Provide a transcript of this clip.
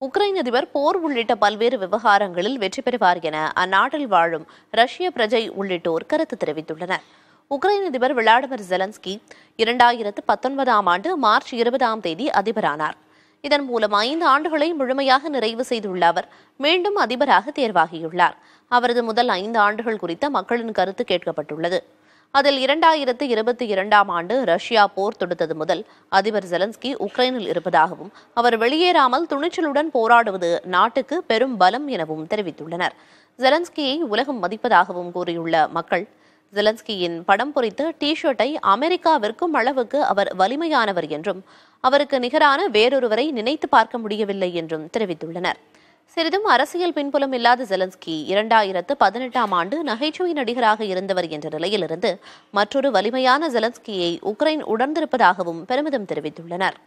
Ukraine அதிபர் போர் உள்ளிட்ட பல்வேறு விவகாரங்களில் வெற்றி பெறுவார் என அந்நாட்டில் வாழும் ரஷ்ய பிரஜை உள்ளிட்டோர் கருத்து தெரிவித்துள்ளனர். உக்ரைன் அதிபர் விளாடிமிர் ஜெலன்ஸ்கி 2019ஆம் ஆண்டு மார்ச் 20ஆம் தேதி அதிபரானார். இதன் மூலம் 5 ஆண்டுகளை முழுமையாக நிறைவு செய்துள்ள அவர் மீண்டும் அதிபராக தேர்வாகியுள்ளார். அவரது முதல் 5 ஆண்டுகள் குறித்த மக்களின் கருத்து கேட்கப்பட்டுள்ளது. அதில் 2022ஆம் ஆண்டு ரஷ்யா போர் தொடுத்தது முதல் அதிபர் ஜெலன்ஸ்கி உக்ரைனில் இருப்பதாகவும் அவர் வெளியேறாமல் துணிச்சலுடன் போராடுவது நாட்டுக்கு பெரும் பலம் எனவும் தெரிவித்துள்ளனர். ஜெலன்ஸ்கியை உலகம் மதிப்பதாகவும் கூறியுள்ள மக்கள், ஜெலன்ஸ்கியின் படம் பொறித்த டி ஷர்ட்டை அமெரிக்கா விற்கும் அளவுக்கு அவர் வலிமையானவர் என்றும் அவருக்கு நிகரான வேறொருவரை நினைத்து பார்க்க முடியவில்லை என்றும் தெரிவித்துள்ளனர். சிறிதும் அரசியல் பின்புலம் இல்லாத ஜெலன்ஸ்கி 2018ஆம் ஆண்டு நகைச்சுவை நடிகராக இருந்தவர் என்ற நிலையிலிருந்து மற்றொரு வலிமையான ஜெலன்ஸ்கியை உக்ரைன் உணர்ந்திருப்பதாகவும் பெருமிதம் தெரிவித்துள்ளனர்.